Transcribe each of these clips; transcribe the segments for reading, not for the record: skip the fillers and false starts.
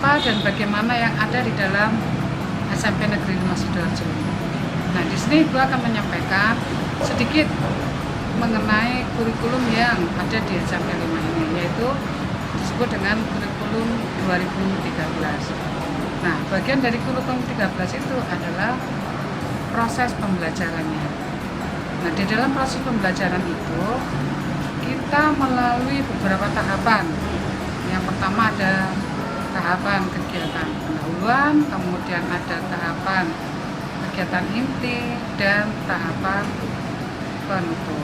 Apa dan bagaimana yang ada di dalam SMP Negeri 5 Sidoarjo. Nah, di sini Ibu akan menyampaikan sedikit mengenai kurikulum yang ada di SMP 5 ini, yaitu disebut dengan kurikulum 2013. Nah, bagian dari kurikulum 13 itu adalah proses pembelajarannya. Nah, di dalam proses pembelajaran itu kita melalui beberapa tahapan. Yang pertama ada tahapan kegiatan pendahuluan, kemudian ada tahapan kegiatan inti, dan tahapan penutup.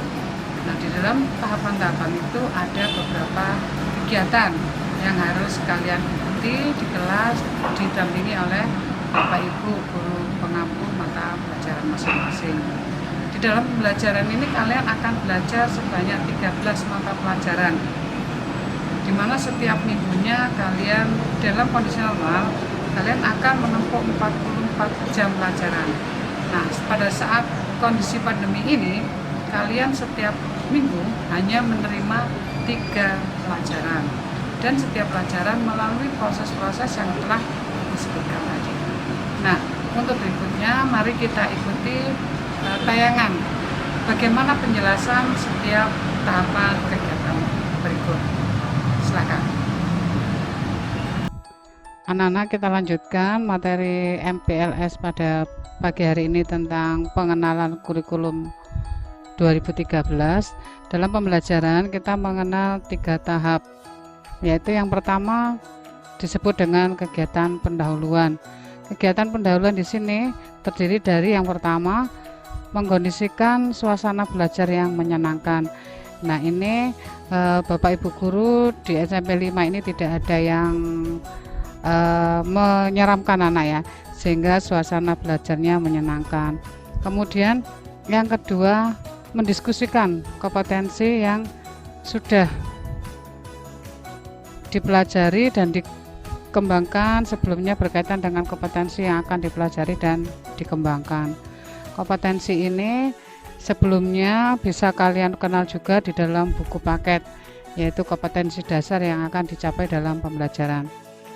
Nah, di dalam tahapan-tahapan itu ada beberapa kegiatan yang harus kalian ikuti di kelas, didampingi oleh Bapak Ibu guru pengampu mata pelajaran masing-masing. Di dalam pembelajaran ini kalian akan belajar sebanyak 13 mata pelajaran, di mana setiap minggunya kalian dalam kondisi normal kalian akan menempuh 44 jam pelajaran. Nah, pada saat kondisi pandemi ini kalian setiap minggu hanya menerima 3 pelajaran, dan setiap pelajaran melalui proses-proses yang telah disebutkan tadi. Nah, untuk berikutnya mari kita ikuti tayangan bagaimana penjelasan setiap tahapan kegiatan berikut. Silakan. Anak-anak, kita lanjutkan materi MPLS pada pagi hari ini tentang pengenalan kurikulum 2013. Dalam pembelajaran kita mengenal 3 tahap, yaitu yang pertama disebut dengan kegiatan pendahuluan. Kegiatan pendahuluan di sini terdiri dari yang pertama, mengkondisikan suasana belajar yang menyenangkan. Nah, ini Bapak Ibu guru di SMP 5 ini tidak ada yang menyeramkan anak ya, sehingga suasana belajarnya menyenangkan. Kemudian yang kedua, mendiskusikan kompetensi yang sudah dipelajari dan dikembangkan sebelumnya berkaitan dengan kompetensi yang akan dipelajari dan dikembangkan. Kompetensi ini sebelumnya bisa kalian kenal juga di dalam buku paket, yaitu kompetensi dasar yang akan dicapai dalam pembelajaran.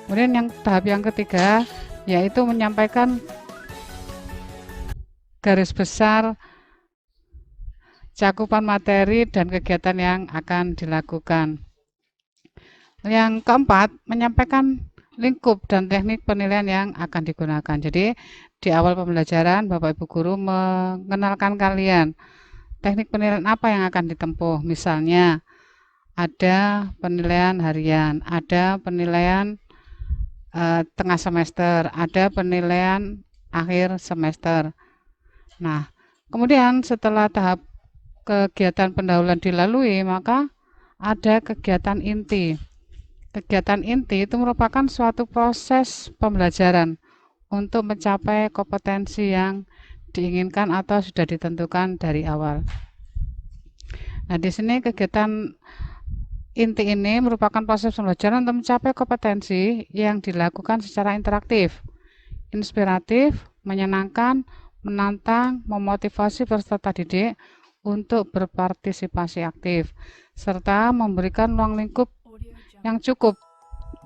Kemudian yang tahap yang ketiga yaitu menyampaikan garis besar cakupan materi dan kegiatan yang akan dilakukan. Yang keempat, menyampaikan lingkup dan teknik penilaian yang akan digunakan. Jadi di awal pembelajaran Bapak Ibu guru mengenalkan kalian teknik penilaian apa yang akan ditempuh. Misalnya ada penilaian harian, ada penilaian tengah semester, ada penilaian akhir semester. Nah, kemudian setelah tahap kegiatan pendahuluan dilalui, maka ada kegiatan inti. Kegiatan inti itu merupakan suatu proses pembelajaran untuk mencapai kompetensi yang diinginkan atau sudah ditentukan dari awal. Nah, di sini kegiatan inti ini merupakan proses pembelajaran untuk mencapai kompetensi yang dilakukan secara interaktif, inspiratif, menyenangkan, menantang, memotivasi peserta didik untuk berpartisipasi aktif, serta memberikan ruang lingkup yang cukup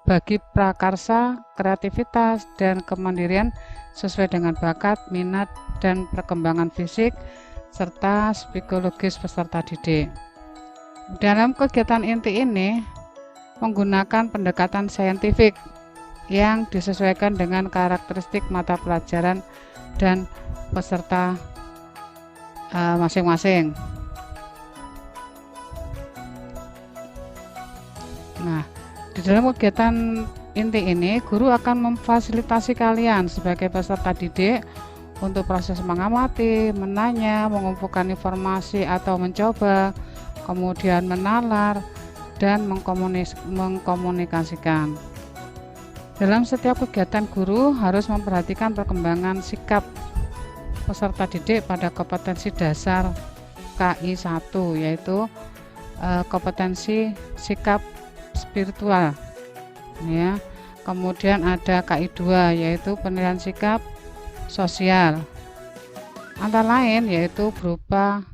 bagi prakarsa, kreativitas, dan kemandirian sesuai dengan bakat, minat, dan perkembangan fisik, serta psikologis peserta didik. Dalam kegiatan inti ini menggunakan pendekatan saintifik yang disesuaikan dengan karakteristik mata pelajaran dan peserta masing-masing. Nah, di dalam kegiatan inti ini guru akan memfasilitasi kalian sebagai peserta didik untuk proses mengamati, menanya, mengumpulkan informasi atau mencoba, kemudian menalar dan mengkomunikasikan. Dalam setiap kegiatan guru harus memperhatikan perkembangan sikap peserta didik pada kompetensi dasar KI 1, yaitu kompetensi sikap spiritual ya. Kemudian ada KI 2 yaitu penilaian sikap sosial. Antara lain yaitu berupa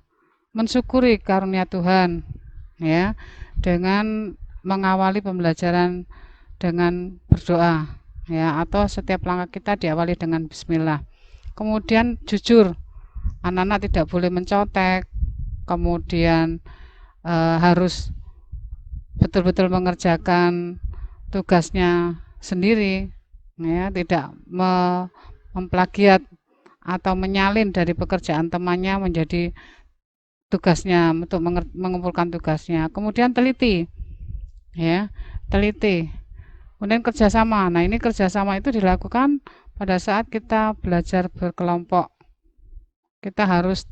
mensyukuri karunia Tuhan ya, dengan mengawali pembelajaran dengan berdoa ya, atau setiap langkah kita diawali dengan bismillah. Kemudian jujur, anak-anak tidak boleh mencontek, kemudian harus betul-betul mengerjakan tugasnya sendiri ya, tidak memplagiat atau menyalin dari pekerjaan temannya menjadi tugasnya untuk mengumpulkan tugasnya. Kemudian teliti ya, teliti. Kemudian kerjasama. Nah, ini kerjasama itu dilakukan pada saat kita belajar berkelompok. Kita harus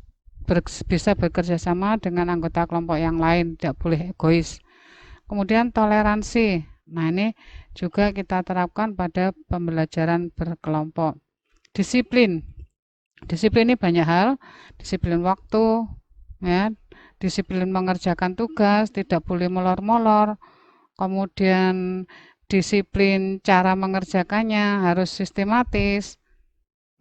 bisa bekerja sama dengan anggota kelompok yang lain, tidak boleh egois. Kemudian toleransi. Nah, ini juga kita terapkan pada pembelajaran berkelompok. Disiplin. Disiplin ini banyak hal, disiplin waktu, ya, disiplin mengerjakan tugas, tidak boleh molor-molor. Kemudian disiplin cara mengerjakannya harus sistematis,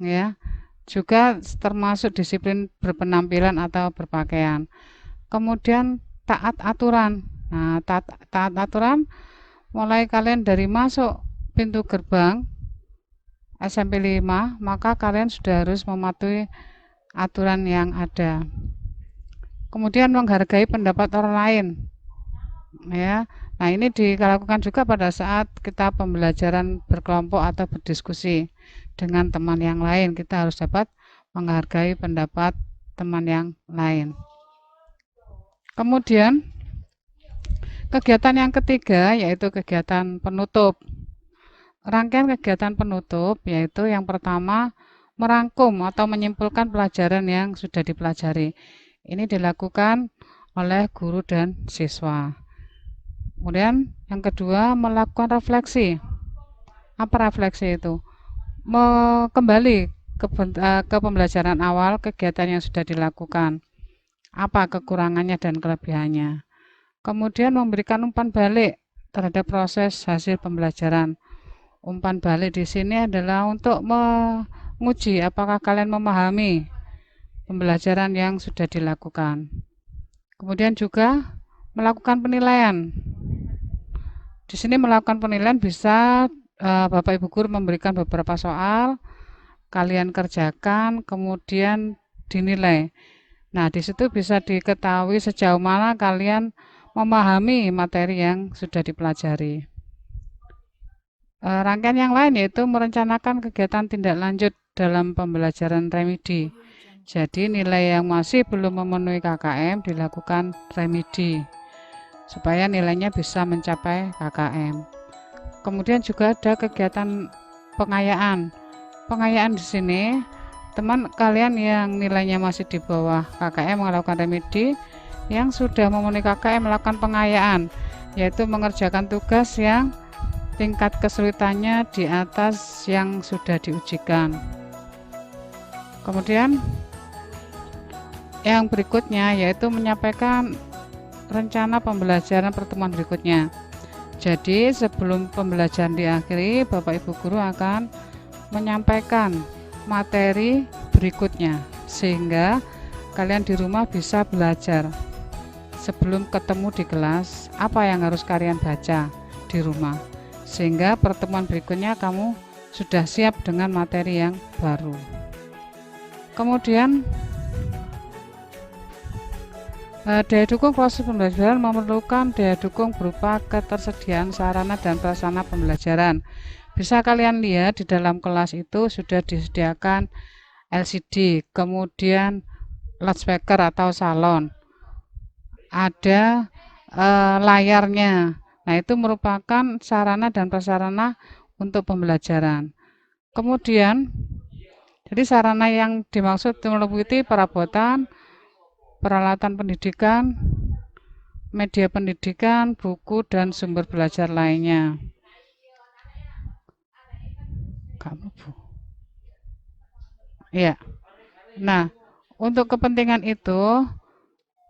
ya. Juga termasuk disiplin berpenampilan atau berpakaian. Kemudian taat aturan. Nah, taat aturan mulai kalian dari masuk pintu gerbang SMP 5, maka kalian sudah harus mematuhi aturan yang ada. Kemudian menghargai pendapat orang lain. Ya. Nah, ini dilakukan juga pada saat kita pembelajaran berkelompok atau berdiskusi dengan teman yang lain. Kita harus dapat menghargai pendapat teman yang lain. Kemudian kegiatan yang ketiga yaitu kegiatan penutup. rangkaian kegiatan penutup yaitu yang pertama merangkum atau menyimpulkan pelajaran yang sudah dipelajari. Ini dilakukan oleh guru dan siswa. Kemudian yang kedua melakukan refleksi. Apa refleksi itu? Kembali ke pembelajaran awal kegiatan yang sudah dilakukan. Apa kekurangannya dan kelebihannya. Kemudian memberikan umpan balik terhadap proses hasil pembelajaran. Umpan balik di sini adalah untuk menguji apakah kalian memahami pembelajaran yang sudah dilakukan. Kemudian juga melakukan penilaian. Di sini melakukan penilaian bisa Bapak Ibu guru memberikan beberapa soal, kalian kerjakan, kemudian dinilai. Nah, di situ bisa diketahui sejauh mana kalian memahami materi yang sudah dipelajari. Rangkaian yang lain yaitu merencanakan kegiatan tindak lanjut dalam pembelajaran remedi. Jadi nilai yang masih belum memenuhi KKM dilakukan remedi supaya nilainya bisa mencapai KKM. Kemudian juga ada kegiatan pengayaan. Pengayaan di sini teman kalian yang nilainya masih di bawah KKM melakukan remedi, yang sudah memenuhi KKM melakukan pengayaan, yaitu mengerjakan tugas yang tingkat kesulitannya di atas yang sudah diujikan. Kemudian yang berikutnya yaitu menyampaikan rencana pembelajaran pertemuan berikutnya. Jadi sebelum pembelajaran diakhiri, Bapak Ibu guru akan menyampaikan materi berikutnya sehingga kalian di rumah bisa belajar. Sebelum ketemu di kelas, apa yang harus kalian baca di rumah sehingga pertemuan berikutnya kamu sudah siap dengan materi yang baru. Kemudian daya dukung proses pembelajaran memerlukan daya dukung berupa ketersediaan sarana dan prasarana pembelajaran. Bisa kalian lihat di dalam kelas itu sudah disediakan LCD, kemudian loudspeaker atau salon, ada layarnya. Nah, itu merupakan sarana dan prasarana untuk pembelajaran. Kemudian, jadi sarana yang dimaksud meliputi perabotan, peralatan pendidikan, media pendidikan, buku, dan sumber belajar lainnya. Ya. Nah, untuk kepentingan itu,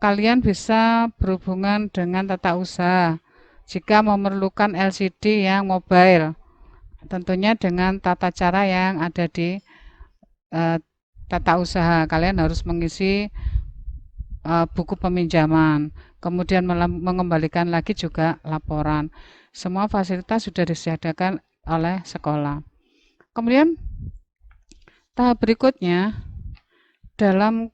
kalian bisa berhubungan dengan tata usaha jika memerlukan LCD yang mobile, tentunya dengan tata cara yang ada di tata usaha. Kalian harus mengisi buku peminjaman, kemudian mengembalikan lagi juga laporan. Semua fasilitas sudah disediakan oleh sekolah. Kemudian tahap berikutnya dalam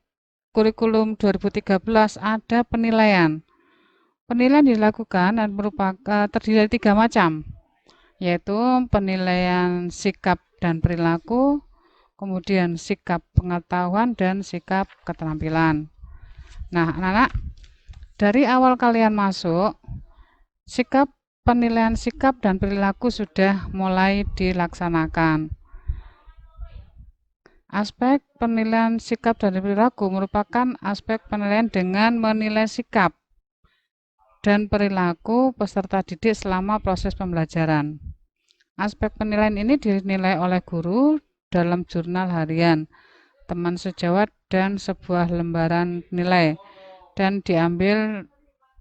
kurikulum 2013 ada penilaian. Penilaian dilakukan dan merupakan terdiri dari 3 macam, yaitu penilaian sikap dan perilaku, kemudian sikap pengetahuan, dan sikap keterampilan. Nah, anak-anak, dari awal kalian masuk, penilaian sikap dan perilaku sudah mulai dilaksanakan. Aspek penilaian sikap dan perilaku merupakan aspek penilaian dengan menilai sikap dan perilaku peserta didik selama proses pembelajaran. Aspek penilaian ini dinilai oleh guru dalam jurnal harian, teman sejawat, dan sebuah lembaran nilai, dan diambil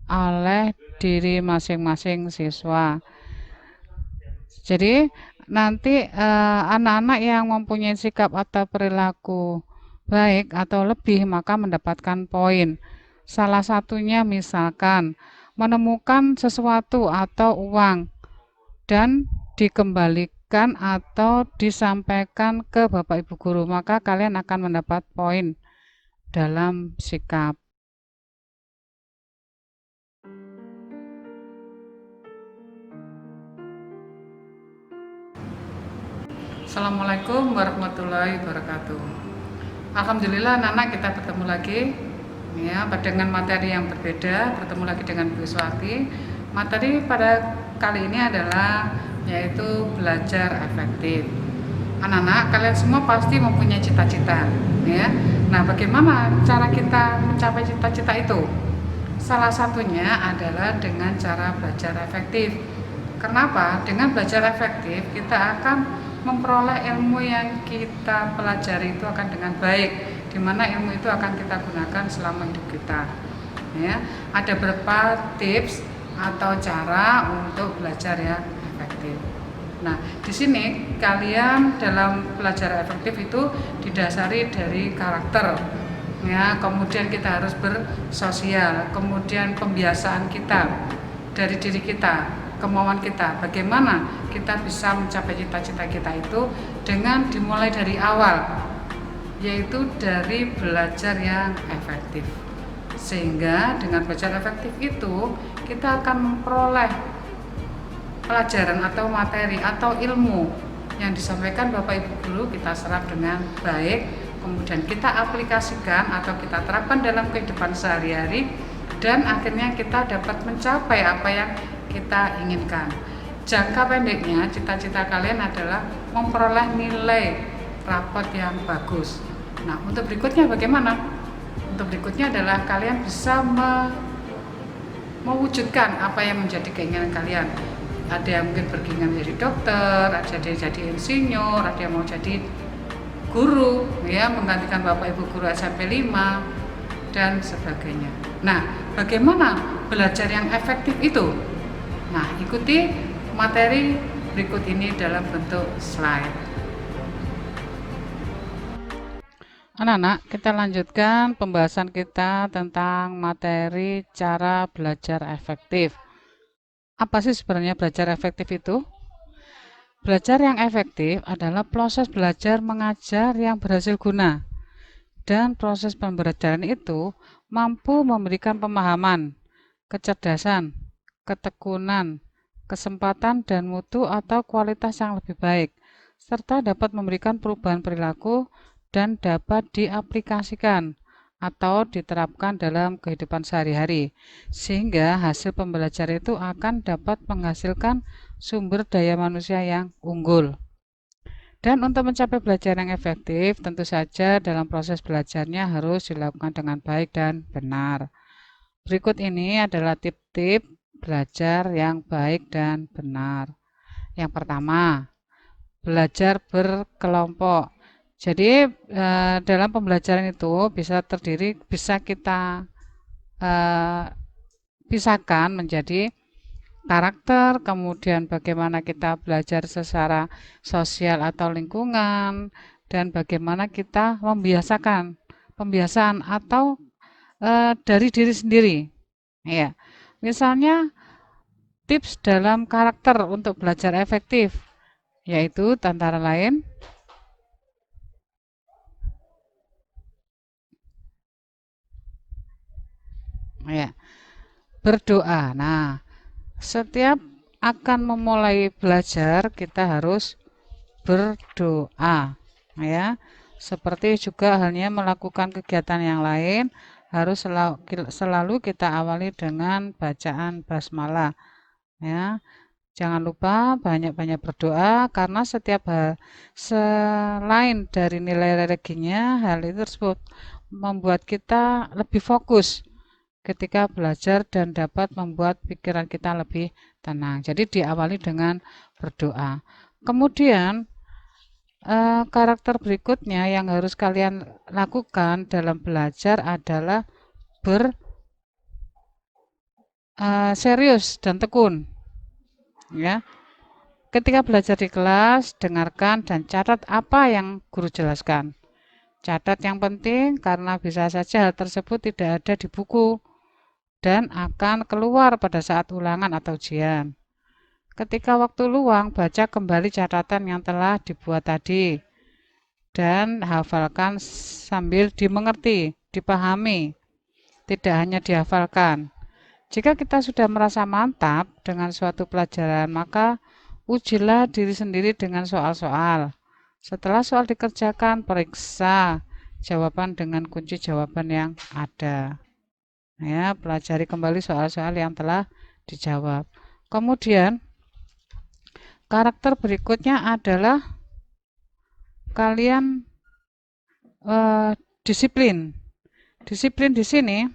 oleh diri masing-masing siswa. Jadi nanti anak-anak yang mempunyai sikap atau perilaku baik atau lebih maka mendapatkan poin. Salah satunya misalkan menemukan sesuatu atau uang dan dikembalikan atau disampaikan ke Bapak Ibu guru, maka kalian akan mendapat poin dalam sikap. Assalamualaikum warahmatullahi wabarakatuh. Alhamdulillah anak-anak kita bertemu lagi ya dengan materi yang berbeda, bertemu lagi dengan Bu Iswati. Materi pada kali ini adalah yaitu belajar efektif. Anak-anak, kalian semua pasti mempunyai cita-cita, ya. Nah, bagaimana cara kita mencapai cita-cita itu? Salah satunya adalah dengan cara belajar efektif. Kenapa? Dengan belajar efektif kita akan memperoleh ilmu yang kita pelajari itu akan dengan baik, di mana ilmu itu akan kita gunakan selama hidup kita. Ya, ada beberapa tips atau cara untuk belajar yang efektif. Nah, di sini kalian dalam belajar efektif itu didasari dari karakter, ya. Kemudian kita harus bersosial, kemudian pembiasaan kita dari diri kita, kemauan kita, bagaimana kita bisa mencapai cita-cita kita itu dengan dimulai dari awal, yaitu dari belajar yang efektif. Sehingga dengan belajar efektif itu kita akan memperoleh pelajaran atau materi atau ilmu yang disampaikan Bapak Ibu guru kita serap dengan baik, kemudian kita aplikasikan atau kita terapkan dalam kehidupan sehari-hari, dan akhirnya kita dapat mencapai apa yang kita inginkan. Jangka pendeknya cita-cita kalian adalah memperoleh nilai rapot yang bagus. Nah, untuk berikutnya bagaimana? Untuk berikutnya adalah kalian bisa mewujudkan apa yang menjadi keinginan kalian. Ada yang mungkin berkeinginan menjadi dokter, ada yang jadi insinyur, ada yang mau jadi guru, ya, menggantikan Bapak Ibu guru SMP 5 dan sebagainya. Nah, bagaimana belajar yang efektif itu? Nah, ikuti materi berikut ini dalam bentuk slide. Anak-anak, kita lanjutkan pembahasan kita tentang materi cara belajar efektif. Apa sih sebenarnya belajar efektif itu? Belajar yang efektif adalah proses belajar mengajar yang berhasil guna. Dan proses pembelajaran itu mampu memberikan pemahaman, kecerdasan, ketekunan, kesempatan dan mutu atau kualitas yang lebih baik, serta dapat memberikan perubahan perilaku dan dapat diaplikasikan atau diterapkan dalam kehidupan sehari-hari, sehingga hasil pembelajaran itu akan dapat menghasilkan sumber daya manusia yang unggul. Dan untuk mencapai belajar yang efektif, tentu saja dalam proses belajarnya harus dilakukan dengan baik dan benar. Berikut ini adalah tip-tip belajar yang baik dan benar. Yang pertama, belajar berkelompok. Jadi dalam pembelajaran itu bisa kita pisahkan menjadi karakter, kemudian bagaimana kita belajar secara sosial atau lingkungan, dan bagaimana kita pembiasaan atau dari diri sendiri. Ya, misalnya tips dalam karakter untuk belajar efektif, yaitu antara lain ya, berdoa. Nah, setiap akan memulai belajar kita harus berdoa, ya. Seperti juga halnya melakukan kegiatan yang lain, harus selalu kita awali dengan bacaan basmalah, ya. Jangan lupa banyak-banyak berdoa, karena setiap hal selain dari nilai rezekinya, hal itu tersebut membuat kita lebih fokus ketika belajar dan dapat membuat pikiran kita lebih tenang. Jadi diawali dengan berdoa. Kemudian karakter berikutnya yang harus kalian lakukan dalam belajar adalah serius dan tekun. Ya. Ketika belajar di kelas, dengarkan dan catat apa yang guru jelaskan. Catat yang penting karena bisa saja hal tersebut tidak ada di buku dan akan keluar pada saat ulangan atau ujian. Ketika waktu luang, baca kembali catatan yang telah dibuat tadi dan hafalkan sambil dimengerti, dipahami, tidak hanya dihafalkan. Jika kita sudah merasa mantap dengan suatu pelajaran, maka ujilah diri sendiri dengan soal-soal. Setelah soal dikerjakan, periksa jawaban dengan kunci jawaban yang ada. Ya, pelajari kembali soal-soal yang telah dijawab. Kemudian Karakter berikutnya adalah kalian disiplin. Disiplin di sini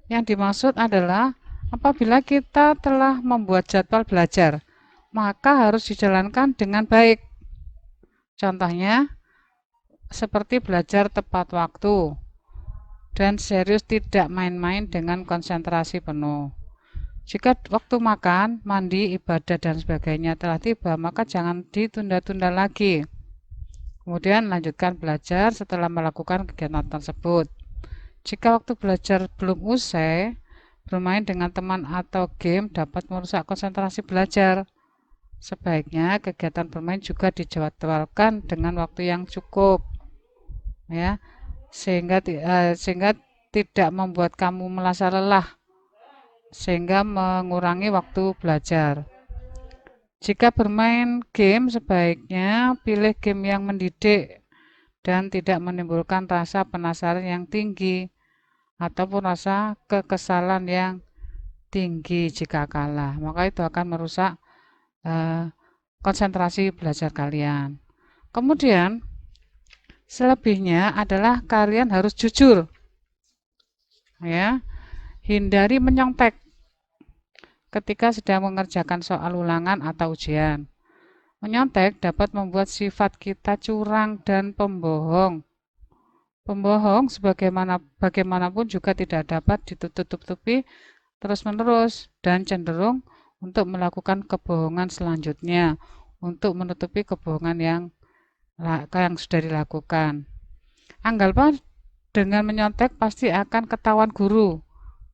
yang dimaksud adalah apabila kita telah membuat jadwal belajar, maka harus dijalankan dengan baik. Contohnya seperti belajar tepat waktu dan serius, tidak main-main dengan konsentrasi penuh. Jika waktu makan, mandi, ibadah, dan sebagainya telah tiba, maka jangan ditunda-tunda lagi. Kemudian lanjutkan belajar setelah melakukan kegiatan tersebut. Jika waktu belajar belum usai, bermain dengan teman atau game dapat merusak konsentrasi belajar. Sebaiknya kegiatan bermain juga dijadwalkan dengan waktu yang cukup, ya, sehingga tidak membuat kamu merasa lelah, sehingga mengurangi waktu belajar. Jika bermain game, sebaiknya pilih game yang mendidik dan tidak menimbulkan rasa penasaran yang tinggi ataupun rasa kekesalan yang tinggi jika kalah. Maka itu akan merusak konsentrasi belajar kalian. Kemudian selebihnya adalah kalian harus jujur, ya. Hindari menyontek ketika sedang mengerjakan soal ulangan atau ujian. Menyontek dapat membuat sifat kita curang dan pembohong. Pembohong bagaimanapun juga tidak dapat ditutup-tutupi terus-menerus dan cenderung untuk melakukan kebohongan selanjutnya untuk menutupi kebohongan yang sudah dilakukan. Anggaplah dengan menyontek pasti akan ketahuan guru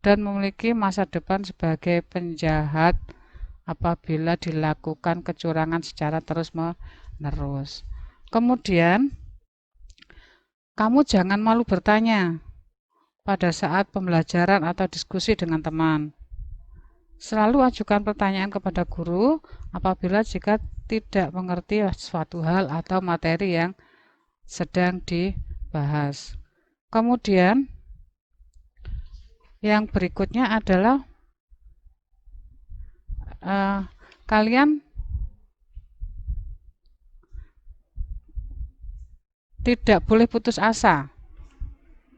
dan memiliki masa depan sebagai penjahat apabila dilakukan kecurangan secara terus-menerus. Kemudian, kamu jangan malu bertanya pada saat pembelajaran atau diskusi dengan teman. Selalu ajukan pertanyaan kepada guru apabila jika tidak mengerti suatu hal atau materi yang sedang dibahas. Kemudian, yang berikutnya adalah kalian tidak boleh putus asa.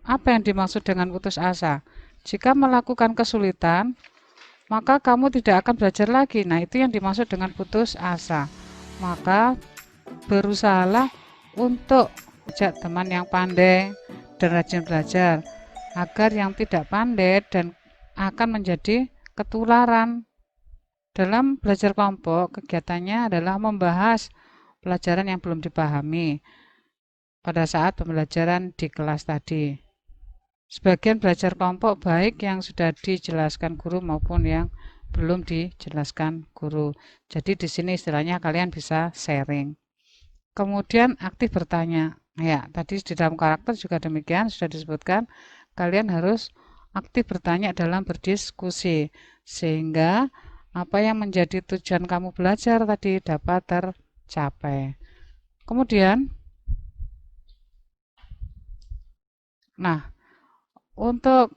Apa yang dimaksud dengan putus asa? Jika melakukan kesulitan, maka kamu tidak akan belajar lagi. Nah, itu yang dimaksud dengan putus asa. Maka berusahalah untuk ajak teman yang pandai dan rajin belajar, agar yang tidak pandai dan akan menjadi ketularan. Dalam belajar kelompok, kegiatannya adalah membahas pelajaran yang belum dipahami pada saat pembelajaran di kelas tadi. Sebagian belajar kelompok baik yang sudah dijelaskan guru maupun yang belum dijelaskan guru. Jadi di sini istilahnya kalian bisa sharing. Kemudian aktif bertanya. Ya, tadi di dalam karakter juga demikian sudah disebutkan. Kalian harus aktif bertanya dalam berdiskusi sehingga apa yang menjadi tujuan kamu belajar tadi dapat tercapai. Kemudian, nah, untuk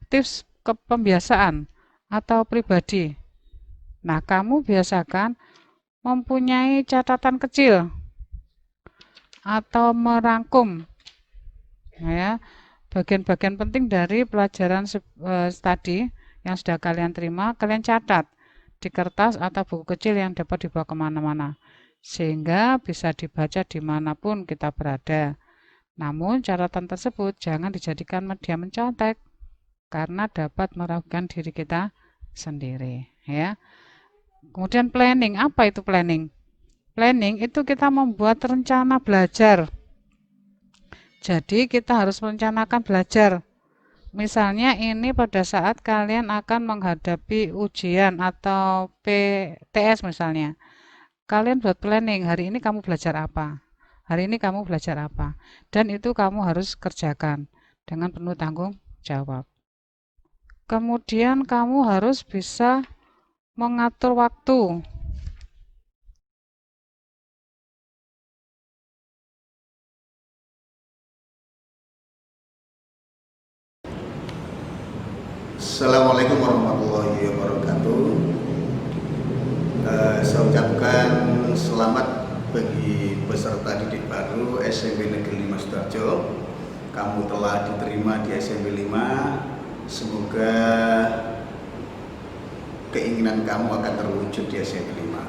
tips kepembiasaan atau pribadi, nah kamu biasakan mempunyai catatan kecil atau merangkum, ya, bagian-bagian penting dari pelajaran tadi yang sudah kalian terima, kalian catat di kertas atau buku kecil yang dapat dibawa kemana-mana, sehingga bisa dibaca dimanapun kita berada. Namun catatan tersebut jangan dijadikan media mencontek, karena dapat merugikan diri kita sendiri, ya. Kemudian planning, apa itu planning? Planning itu kita membuat rencana belajar. Jadi kita harus merencanakan belajar. Misalnya ini pada saat kalian akan menghadapi ujian atau PTS misalnya. Kalian buat planning, hari ini kamu belajar apa? Hari ini kamu belajar apa? Dan itu kamu harus kerjakan dengan penuh tanggung jawab. Kemudian kamu harus bisa mengatur waktu. Assalamualaikum warahmatullahi wabarakatuh. Saya ucapkan selamat bagi peserta didik baru SMP Negeri 5 Sidoarjo. Kamu telah diterima di SMP 5. Semoga keinginan kamu akan terwujud di SMP 5.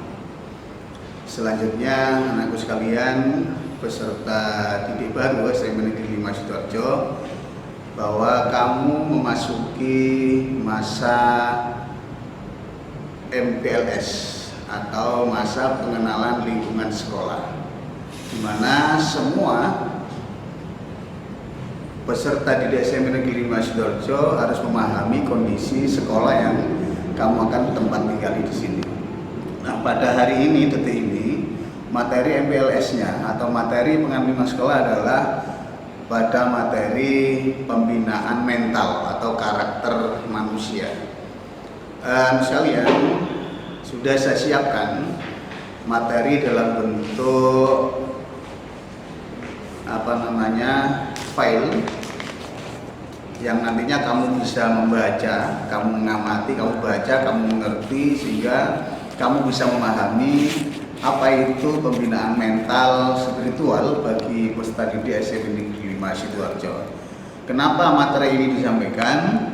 Selanjutnya, anakku sekalian, peserta didik baru SMP Negeri 5 Sidoarjo, bahwa kamu memasuki masa MPLS atau masa pengenalan lingkungan sekolah, di mana semua peserta didik SMP Negeri 5 Sidoarjo harus memahami kondisi sekolah yang kamu akan tempat tinggal di sini. Nah, pada hari ini, detik ini, materi MPLS-nya atau materi pengenalan lingkungan sekolah adalah pada materi pembinaan mental atau karakter manusia. Sekalian, sudah saya siapkan materi dalam bentuk file yang nantinya kamu bisa membaca, kamu mengamati, kamu baca, kamu mengerti, sehingga kamu bisa memahami apa itu pembinaan mental spiritual bagi peserta didik SMP Negeri 5 Sidoarjo. Kenapa materi ini disampaikan?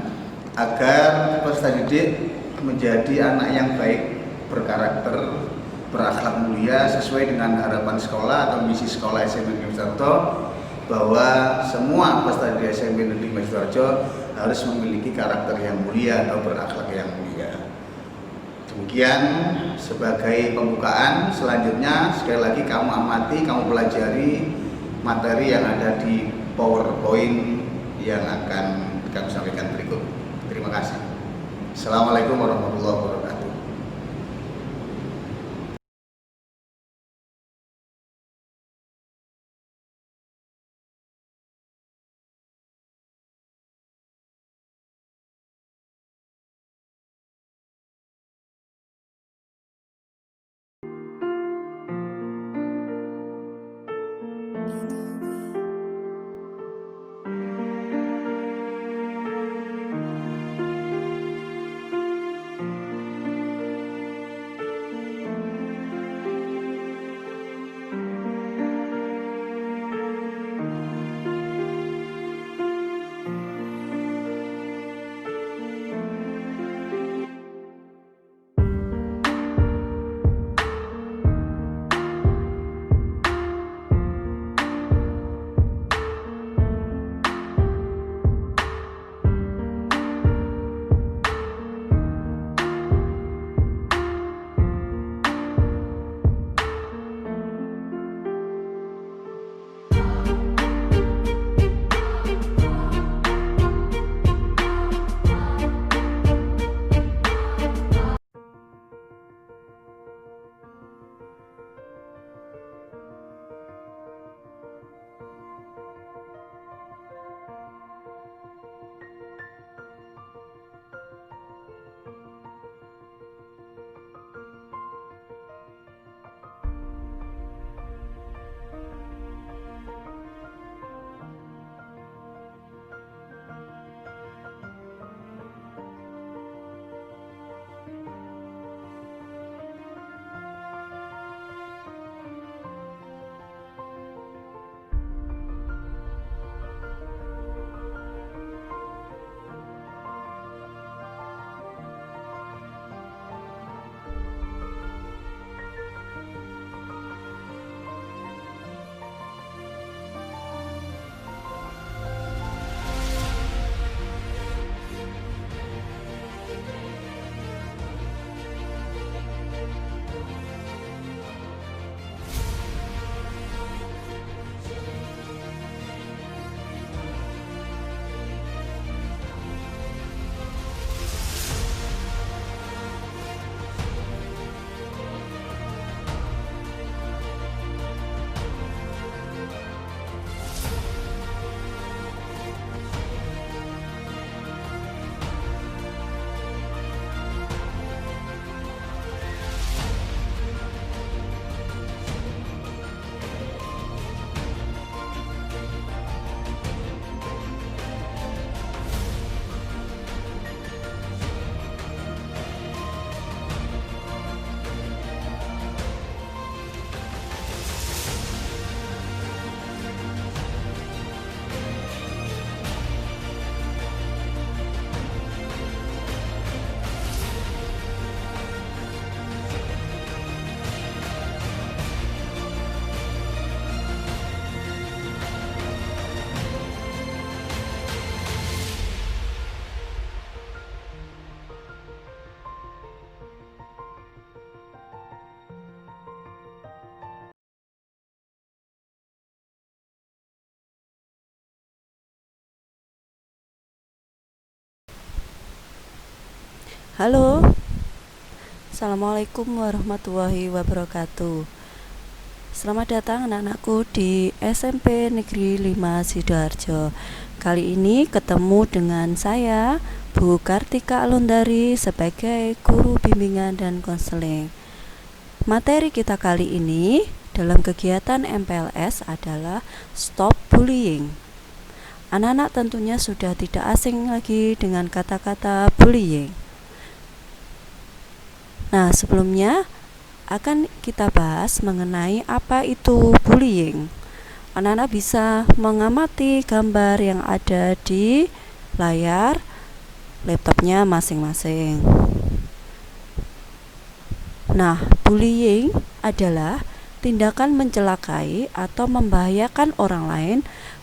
Agar peserta didik menjadi anak yang baik, berkarakter, berakhlak mulia sesuai dengan harapan sekolah atau misi sekolah SMP Negeri 5 Sidoarjo, bahwa semua peserta didik SMP Negeri 5 Sidoarjo harus memiliki karakter yang mulia atau berakhlak yang mulia. Demikian sebagai pembukaan. Selanjutnya, sekali lagi kamu amati, kamu pelajari materi yang ada di PowerPoint yang akan kami sampaikan berikut. Terima kasih. Assalamualaikum warahmatullahi wabarakatuh. Halo, Assalamualaikum warahmatullahi wabarakatuh. Selamat datang anak-anakku di SMP Negeri 5 Sidoarjo. Kali ini ketemu dengan saya, Bu Kartika Alundari, sebagai guru bimbingan dan konseling. Materi kita kali ini dalam kegiatan MPLS adalah Stop Bullying. Anak-anak tentunya sudah tidak asing lagi dengan kata-kata bullying. Nah, sebelumnya akan kita bahas mengenai apa itu bullying. Anak-anak bisa mengamati gambar yang ada di layar laptopnya masing-masing. Nah, bullying adalah tindakan mencelakai atau membahayakan orang lain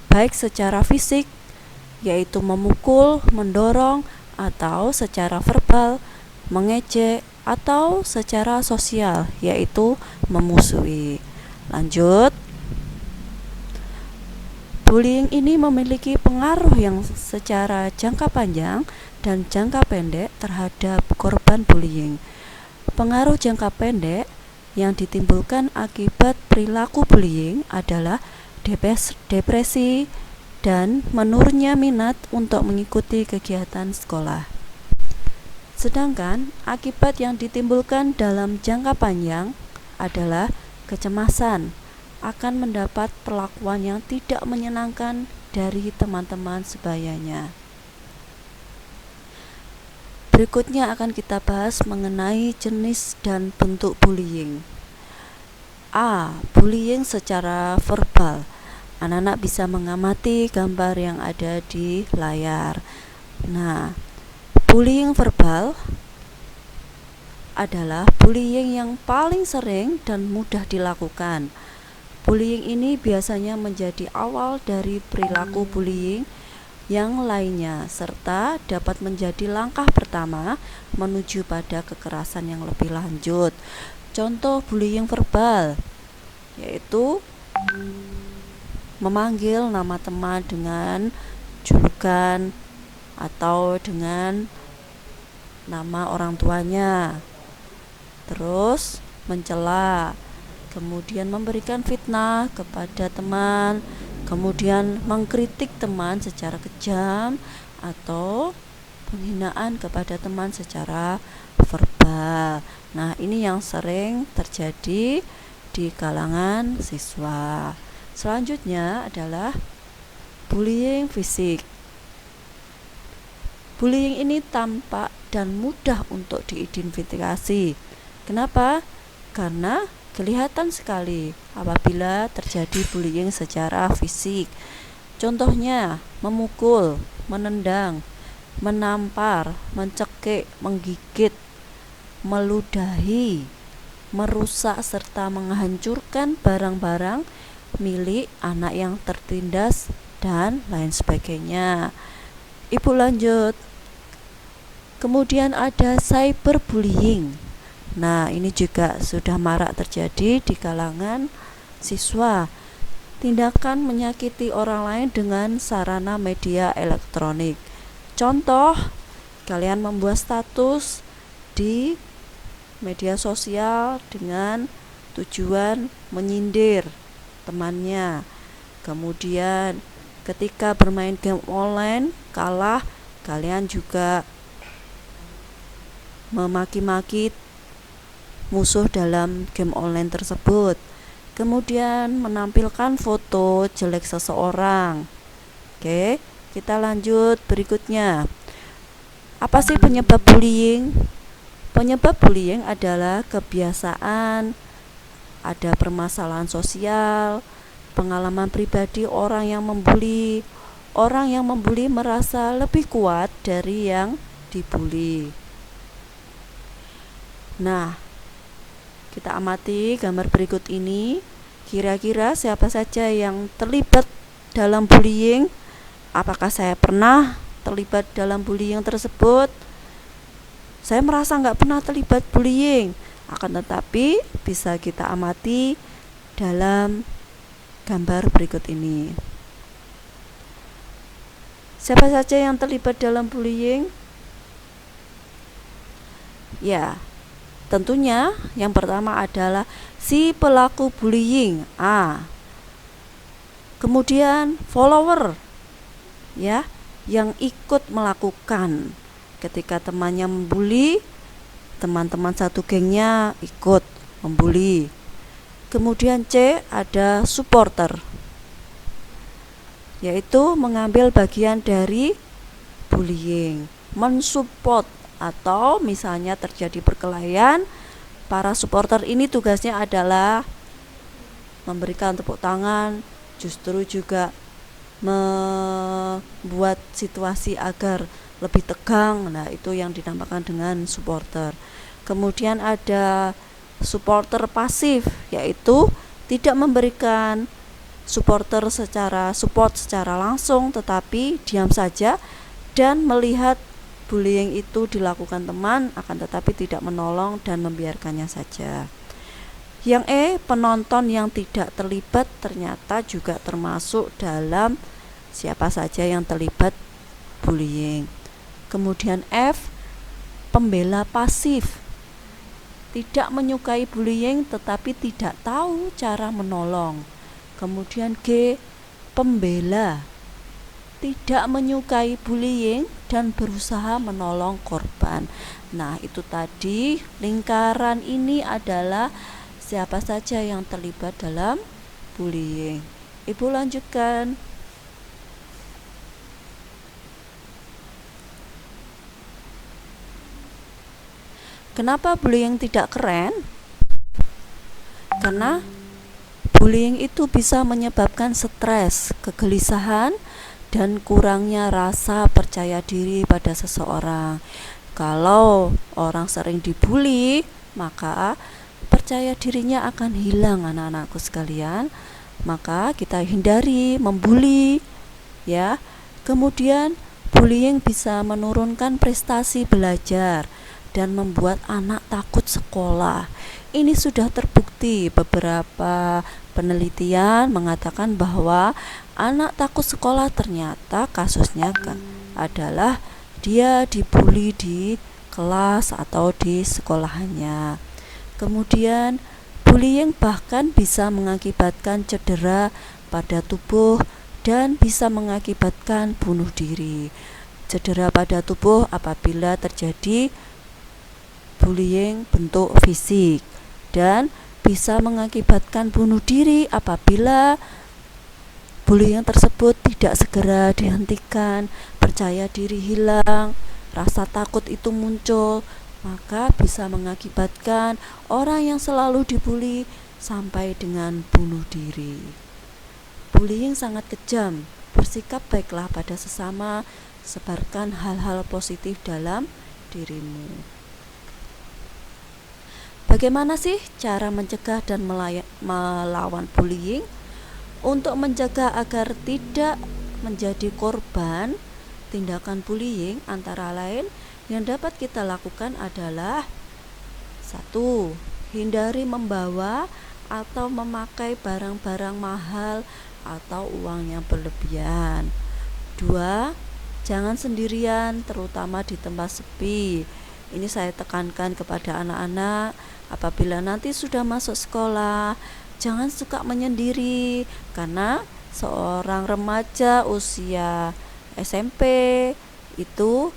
baik secara fisik, yaitu memukul, mendorong, atau secara verbal, mengejek, atau secara sosial, yaitu memusuhi. Lanjut, bullying ini memiliki pengaruh yang secara jangka panjang dan jangka pendek terhadap korban bullying. Pengaruh jangka pendek yang ditimbulkan akibat perilaku bullying adalah depresi dan menurunnya minat untuk mengikuti kegiatan sekolah. Sedangkan akibat yang ditimbulkan dalam jangka panjang adalah kecemasan akan mendapat perlakuan yang tidak menyenangkan dari teman-teman sebayanya. Berikutnya akan kita bahas mengenai jenis dan bentuk bullying. A. Bullying secara verbal. Anak-anak bisa mengamati gambar yang ada di layar. Nah, bullying verbal adalah bullying yang paling sering dan mudah dilakukan. Bullying ini biasanya menjadi awal dari perilaku bullying yang lainnya, serta dapat menjadi langkah pertama menuju pada kekerasan yang lebih lanjut. Contoh bullying verbal yaitu memanggil nama teman dengan julukan atau dengan nama orang tuanya, terus mencela, kemudian memberikan fitnah kepada teman, kemudian mengkritik teman secara kejam, atau penghinaan kepada teman secara verbal. Nah, ini yang sering terjadi di kalangan siswa. Selanjutnya adalah bullying fisik. Bullying ini tampak dan mudah untuk diidentifikasi. Kenapa? Karena kelihatan sekali apabila terjadi bullying secara fisik. Contohnya, memukul, menendang, menampar, mencekik, menggigit, meludahi, merusak serta menghancurkan barang-barang milik anak yang tertindas dan lain sebagainya. Ibu lanjut. Kemudian ada cyberbullying. Nah, ini juga sudah marak terjadi di kalangan siswa. Tindakan menyakiti orang lain dengan sarana media elektronik. Contoh, kalian membuat status di media sosial dengan tujuan menyindir temannya. Kemudian ketika bermain game online kalah, kalian juga memaki-maki musuh dalam game online tersebut. Kemudian menampilkan foto jelek seseorang. Oke, kita lanjut berikutnya. Apa sih penyebab bullying? Penyebab bullying adalah kebiasaan, ada permasalahan sosial, pengalaman pribadi orang yang membuli. Orang yang membuli merasa lebih kuat dari yang dibuli. Nah, kita amati gambar berikut ini. Kira-kira siapa saja yang terlibat dalam bullying? Apakah saya pernah terlibat dalam bullying tersebut? Saya merasa nggak pernah terlibat bullying. Akan tetapi bisa kita amati dalam gambar berikut ini. Siapa saja yang terlibat dalam bullying? Ya, tentunya yang pertama adalah si pelaku bullying. Kemudian follower, ya, yang ikut melakukan. Ketika temannya membuli, teman-teman satu gengnya ikut membuli. Kemudian C, ada supporter, yaitu mengambil bagian dari bullying, mensupport, atau misalnya terjadi perkelahian, para supporter ini tugasnya adalah memberikan tepuk tangan, justru juga membuat situasi agar lebih tegang. Nah, itu yang dinamakan dengan supporter. Kemudian ada supporter pasif, yaitu tidak memberikan support secara langsung, tetapi diam saja dan melihat bullying itu dilakukan teman, akan tetapi tidak menolong dan membiarkannya saja. Yang E, penonton yang tidak terlibat ternyata juga termasuk dalam siapa saja yang terlibat bullying. Kemudian F, pembela pasif, tidak menyukai bullying tetapi tidak tahu cara menolong. Kemudian G, pembela, tidak menyukai bullying dan berusaha menolong korban. Nah, itu tadi lingkaran ini adalah siapa saja yang terlibat dalam bullying. Ibu lanjutkan. Kenapa bullying tidak keren? Karena bullying itu bisa menyebabkan stres, kegelisahan, dan kurangnya rasa percaya diri pada seseorang. Kalau orang sering dibully, maka percaya dirinya akan hilang, anak-anakku sekalian. Maka kita hindari membuli, ya. Kemudian bullying bisa menurunkan prestasi belajar dan membuat anak takut sekolah. Ini sudah terbukti, beberapa penelitian mengatakan bahwa anak takut sekolah ternyata kasusnya adalah dia dibully di kelas atau di sekolahannya. Kemudian bullying bahkan bisa mengakibatkan cedera pada tubuh dan bisa mengakibatkan bunuh diri. Cedera pada tubuh apabila terjadi bullying bentuk fisik, dan bisa mengakibatkan bunuh diri apabila bullying tersebut tidak segera dihentikan, percaya diri hilang, rasa takut itu muncul, maka bisa mengakibatkan orang yang selalu dibully sampai dengan bunuh diri. Bullying sangat kejam. Bersikap baiklah pada sesama, sebarkan hal-hal positif dalam dirimu. Bagaimana sih cara mencegah dan melawan bullying? Untuk mencegah agar tidak menjadi korban tindakan bullying, antara lain yang dapat kita lakukan adalah 1. Hindari membawa atau memakai barang-barang mahal atau uang yang berlebihan. 2. Jangan sendirian, terutama di tempat sepi. Ini saya tekankan kepada anak-anak, apabila nanti sudah masuk sekolah, jangan suka menyendiri, karena seorang remaja usia SMP itu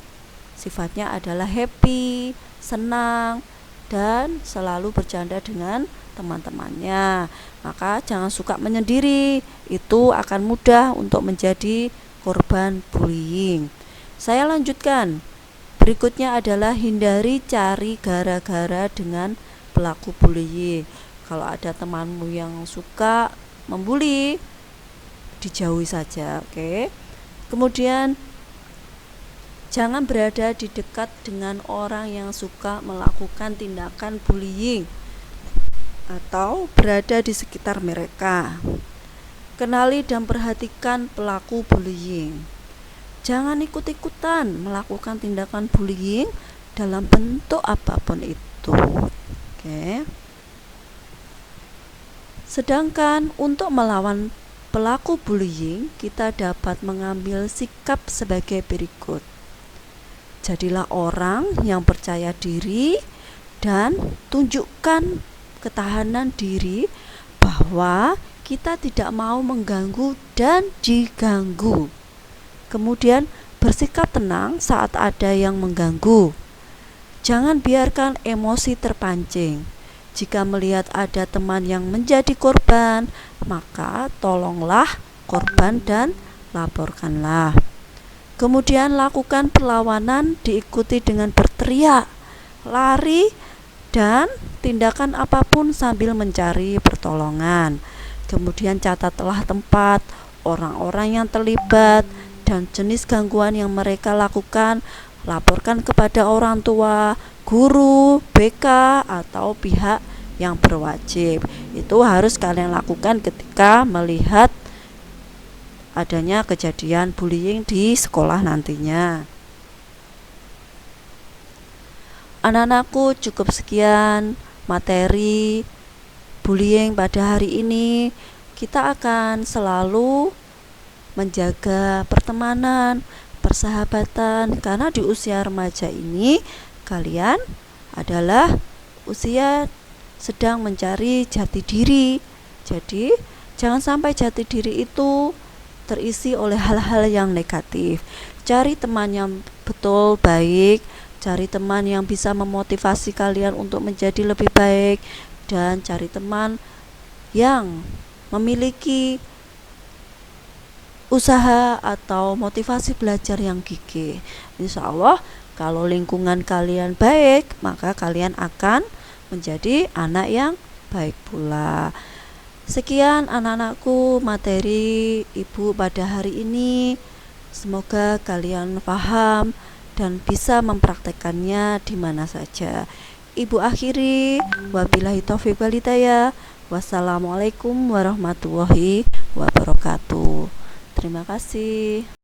sifatnya adalah happy, senang, dan selalu bercanda dengan teman-temannya. Maka jangan suka menyendiri, itu akan mudah untuk menjadi korban bullying. Saya lanjutkan. Berikutnya adalah hindari cari gara-gara dengan pelaku bullying. Kalau ada temanmu yang suka membuli, dijauhi saja, oke? Kemudian jangan berada di dekat dengan orang yang suka melakukan tindakan bullying atau berada di sekitar mereka. Kenali dan perhatikan pelaku bullying. Jangan ikut-ikutan melakukan tindakan bullying dalam bentuk apapun itu. Oke. Sedangkan untuk melawan pelaku bullying, kita dapat mengambil sikap sebagai berikut. Jadilah orang yang percaya diri dan tunjukkan ketahanan diri bahwa kita tidak mau mengganggu dan diganggu. Kemudian bersikap tenang saat ada yang mengganggu. Jangan biarkan emosi terpancing. Jika melihat ada teman yang menjadi korban, maka tolonglah korban dan laporkanlah. Kemudian lakukan perlawanan diikuti dengan berteriak, lari, dan tindakan apapun sambil mencari pertolongan. Kemudian catatlah tempat, orang-orang yang terlibat, dan jenis gangguan yang mereka lakukan. Laporkan kepada orang tua, guru, BK, atau pihak yang berwajib. Itu harus kalian lakukan ketika melihat adanya kejadian bullying di sekolah nantinya. Anak-anakku, cukup sekian materi bullying pada hari ini. Kita akan selalu menjaga pertemanan, persahabatan, karena di usia remaja ini kalian adalah usia sedang mencari jati diri. Jadi jangan sampai jati diri itu terisi oleh hal-hal yang negatif. Cari teman yang betul baik, cari teman yang bisa memotivasi kalian untuk menjadi lebih baik, dan cari teman yang memiliki usaha atau motivasi belajar yang gigih. Insya Allah kalau lingkungan kalian baik, maka kalian akan menjadi anak yang baik pula. Sekian anak-anakku materi ibu pada hari ini. Semoga kalian paham dan bisa mempraktekannya di mana saja. Ibu akhiri, wabillahi taufiq wal hidayah. Wassalamualaikum warahmatullahi wabarakatuh. Terima kasih.